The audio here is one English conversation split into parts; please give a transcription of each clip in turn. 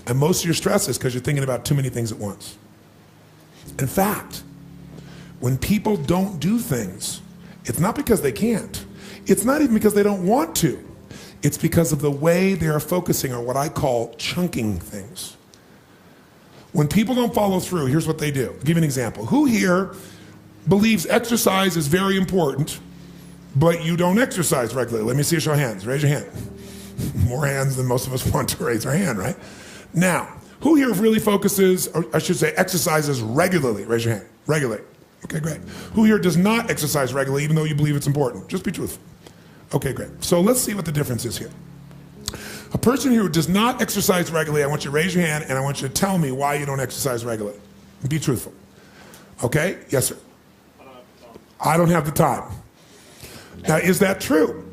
And most of your stress is because you're thinking about too many things at once. In fact, when people don't do things, it's not because they can't. It's not even because they don't want to. It's because of the way they are focusing on what I call chunking things. When people don't follow through, here's what they do. I'll give you an example. Who here believes exercise is very important, but you don't exercise regularly? Let me see a show of hands. Raise your hand. More hands than most of us want to raise our hand, right? Now, who here really focuses, or I should say exercises regularly? Raise your hand. Regularly. Okay, great. Who here does not exercise regularly even though you believe it's important? Just be truthful. Okay, great. So let's see what the difference is here. A person who does not exercise regularly, I want you to raise your hand and I want you to tell me why you don't exercise regularly. Be truthful. Okay? Yes, sir. I don't have the time. Now, is that true?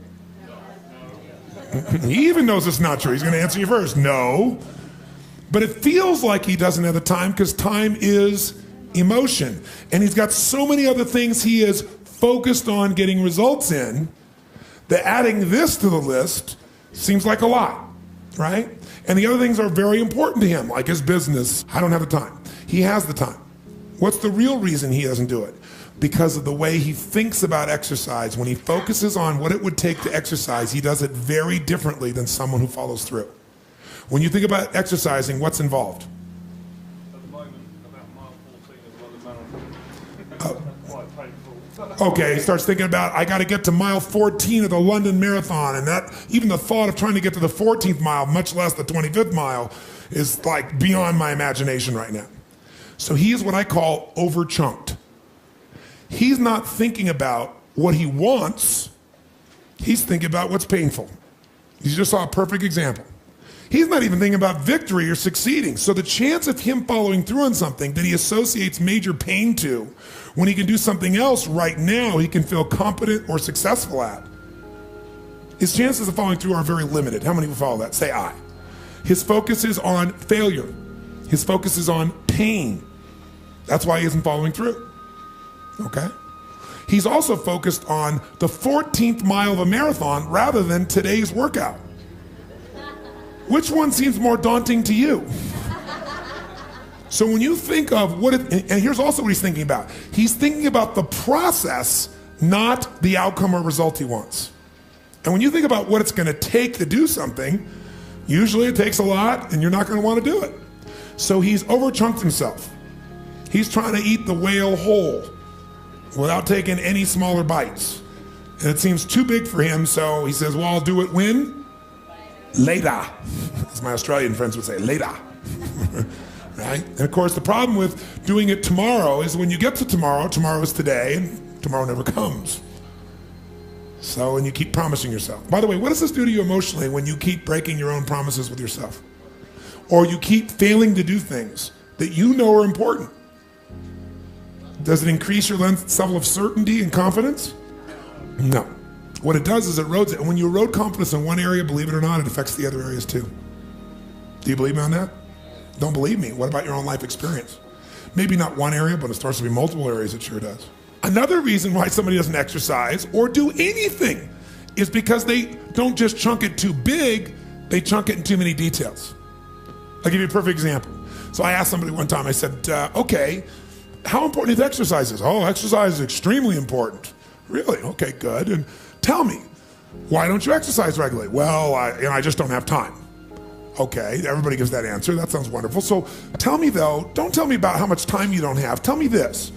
He even knows it's not true. He's going to answer you first. No. But it feels like he doesn't have the time because time is emotion. And he's got so many other things he is focused on getting results in that adding this to the list seems like a lot, right? And the other things are very important to him, like his business. I don't have the time. He has the time. What's the real reason he doesn't do it? Because of the way he thinks about exercise. When he focuses on what it would take to exercise, he does it very differently than someone who follows through. When you think about exercising, what's involved? At the moment, about mile 14 of the London Marathon. Quite painful. Okay, he starts thinking about, I got to get to mile 14 of the London Marathon, and that even the thought of trying to get to the 14th mile, much less the 25th mile, is like beyond my imagination right now. So he is what I call over-chunked. He's not thinking about what he wants, he's thinking about what's painful. You just saw a perfect example. He's not even thinking about victory or succeeding. So the chance of him following through on something that he associates major pain to, when he can do something else right now he can feel competent or successful at, his chances of following through are very limited. How many will follow that? Say aye. His focus is on failure. His focus is on pain. That's why he isn't following through. Okay? He's also focused on the 14th mile of a marathon rather than today's workout. Which one seems more daunting to you? So when you think of what it, and here's also what he's thinking about. He's thinking about the process, not the outcome or result he wants. And when you think about what it's going to take to do something, usually it takes a lot and you're not going to want to do it. So he's overchunked himself. He's trying to eat the whale whole without taking any smaller bites. And it seems too big for him, so he says, well, I'll do it when? Later. As my Australian friends would say, later. Right? And of course, the problem with doing it tomorrow is when you get to tomorrow, tomorrow is today, and tomorrow never comes. So, and you keep promising yourself. By the way, what does this do to you emotionally when you keep breaking your own promises with yourself? Or you keep failing to do things that you know are important? Does it increase your level of certainty and confidence? No. What it does is it erodes it. And when you erode confidence in one area, believe it or not, it affects the other areas too. Do you believe me on that? Don't believe me. What about your own life experience? Maybe not one area, but it starts to be multiple areas. It sure does. Another reason why somebody doesn't exercise or do anything is because they don't just chunk it too big, they chunk it in too many details. I'll give you a perfect example. So I asked somebody one time, I said, okay, how important is exercise? Oh, exercise is extremely important. Really? Okay, good. And tell me, why don't you exercise regularly? Well, I just don't have time. Okay, everybody gives that answer. That sounds wonderful. So tell me though, don't tell me about how much time you don't have. Tell me this.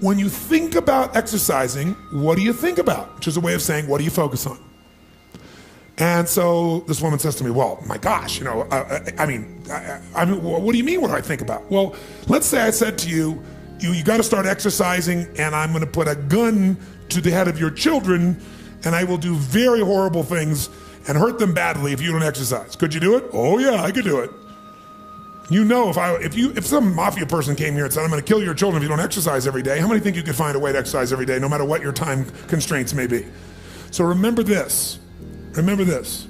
When you think about exercising, what do you think about? Which is a way of saying, what do you focus on? And so this woman says to me, well, my gosh, what do you mean what do I think about? Well, let's say I said to you, you got to start exercising and I'm going to put a gun to the head of your children and I will do very horrible things and hurt them badly if you don't exercise. Could you do it? Oh yeah, I could do it. You know, if some mafia person came here and said, I'm going to kill your children if you don't exercise every day, how many think you could find a way to exercise every day no matter what your time constraints may be? So remember this. Remember this.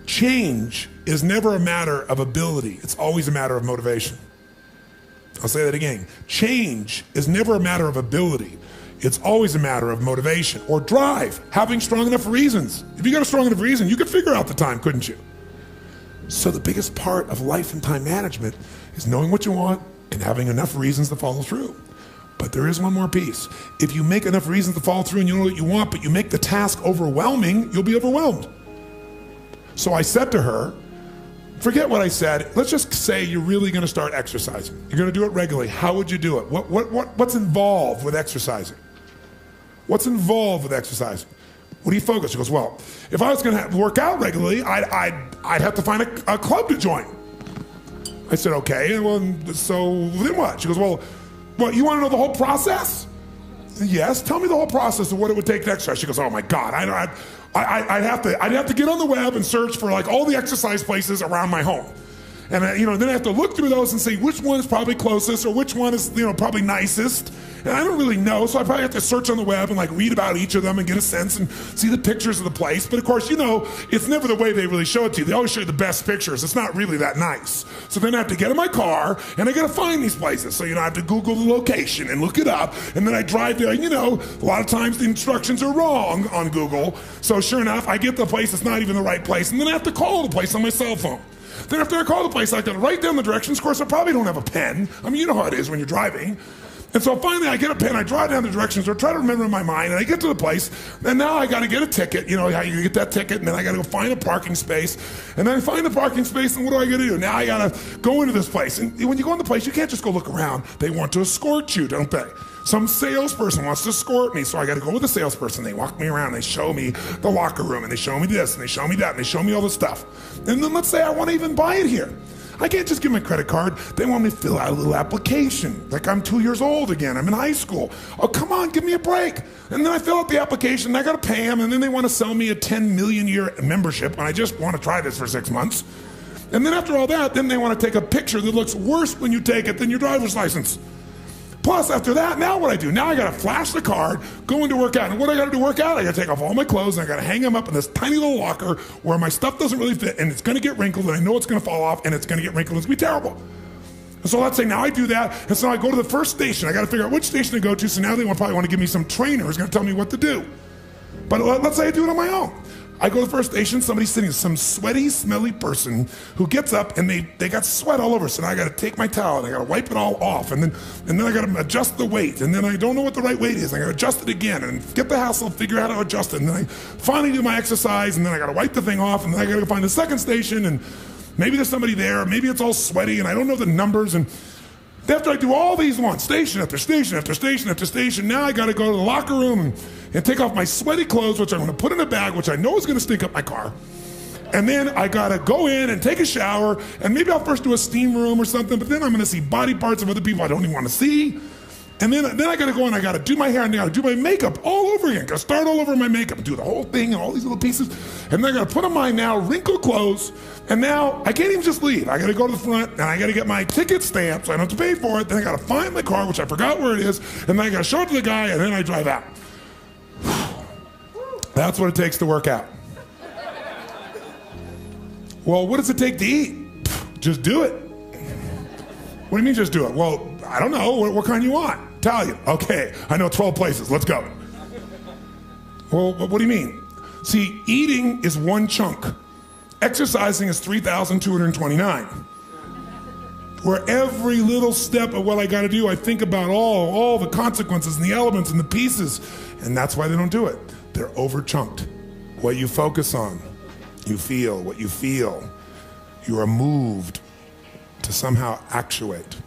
Change is never a matter of ability. It's always a matter of motivation. I'll say that again. Change is never a matter of ability. It's always a matter of motivation or drive, having strong enough reasons. If you got a strong enough reason, you could figure out the time, couldn't you? So the biggest part of life and time management is knowing what you want and having enough reasons to follow through. But there is one more piece. If you make enough reasons to follow through and you know what you want, but you make the task overwhelming, you'll be overwhelmed. So I said to her, forget what I said. Let's just say you're really going to start exercising. You're going to do it regularly. How would you do it? What's involved with exercising? What's involved with exercising? What do you focus? She goes, well, if I was going to work out regularly, I'd have to find a club to join. I said, okay, well, so then what? She goes, well, you want to know the whole process? Yes, tell me the whole process of what it would take to exercise. She goes, oh my God, I'd have to get on the web and search for like all the exercise places around my home. And then I have to look through those and see which one is probably closest or which one is probably nicest. And I don't really know, so I probably have to search on the web and like read about each of them and get a sense and see the pictures of the place. But of course, it's never the way they really show it to you. They always show you the best pictures. It's not really that nice. So then I have to get in my car and I got to find these places. So I have to Google the location and look it up. And then I drive there. A lot of times the instructions are wrong on Google. So sure enough, I get the place that's not even the right place. And then I have to call the place on my cell phone. Then after I call the place, I got to write down the directions. Of course, I probably don't have a pen. You know how it is when you're driving. And so finally I get a pen, I draw down the directions or try to remember in my mind, and I get to the place, and now I got to get a ticket. How you get that ticket, and then I got to go find a parking space. And then I find the parking space, and what do I got to do? Now I got to go into this place. And when you go in the place, you can't just go look around. They want to escort you, don't they? Some salesperson wants to escort me, so I got to go with the salesperson. They walk me around, they show me the locker room, and they show me this, and they show me that, and they show me all this stuff. And then let's say I want to even buy it here. I can't just give my credit card. They want me to fill out a little application. Like I'm 2 years old again. I'm in high school. Oh, come on, give me a break. And then I fill out the application, and I got to pay them, and then they want to sell me a 10 million year membership, and I just want to try this for 6 months. And then after all that, then they want to take a picture that looks worse when you take it than your driver's license. Plus, after that, now what I do? Now I got to flash the card, go into work out. And what I got to do work out? I got to take off all my clothes, and I got to hang them up in this tiny little locker where my stuff doesn't really fit, and it's going to get wrinkled, and I know it's going to fall off, and it's going to get wrinkled. It's going to be terrible. And so let's say now I do that, and so I go to the first station. I got to figure out which station to go to, so now they probably want to give me some trainer who's going to tell me what to do. But let's say I do it on my own. I go to the first station, somebody's sitting, some sweaty, smelly person who gets up and they got sweat all over. So now I got to take my towel and I got to wipe it all off. And then I got to adjust the weight. And then I don't know what the right weight is. I got to adjust it again and get the hassle, figure out how to adjust it. And then I finally do my exercise and then I got to wipe the thing off. And then I got to go find the second station and maybe there's somebody there. Maybe it's all sweaty and I don't know the numbers. And after I do all these ones, station after station after station after station, now I got to go to the locker room and take off my sweaty clothes, which I'm going to put in a bag, which I know is going to stink up my car. And then I got to go in and take a shower, and maybe I'll first do a steam room or something, but then I'm going to see body parts of other people I don't even want to see. And then I got to go and I got to do my hair and I got to do my makeup all over again. Got to start all over my makeup, do the whole thing and all these little pieces. And then I got to put on my now wrinkled clothes. And now I can't even just leave. I got to go to the front and I got to get my ticket stamped so I don't have to pay for it. Then I got to find my car, which I forgot where it is. And then I got to show it to the guy and then I drive out. That's what it takes to work out. Well, what does it take to eat? Just do it. What do you mean just do it? Well, I don't know. What kind you want? Italian. Okay, I know 12 places. Let's go. Well, what do you mean? See, eating is one chunk. Exercising is 3,229. Where every little step of what I got to do, I think about all the consequences and the elements and the pieces. And that's why they don't do it. They're over-chunked. What you focus on, you feel. What you feel, you are moved to somehow actuate.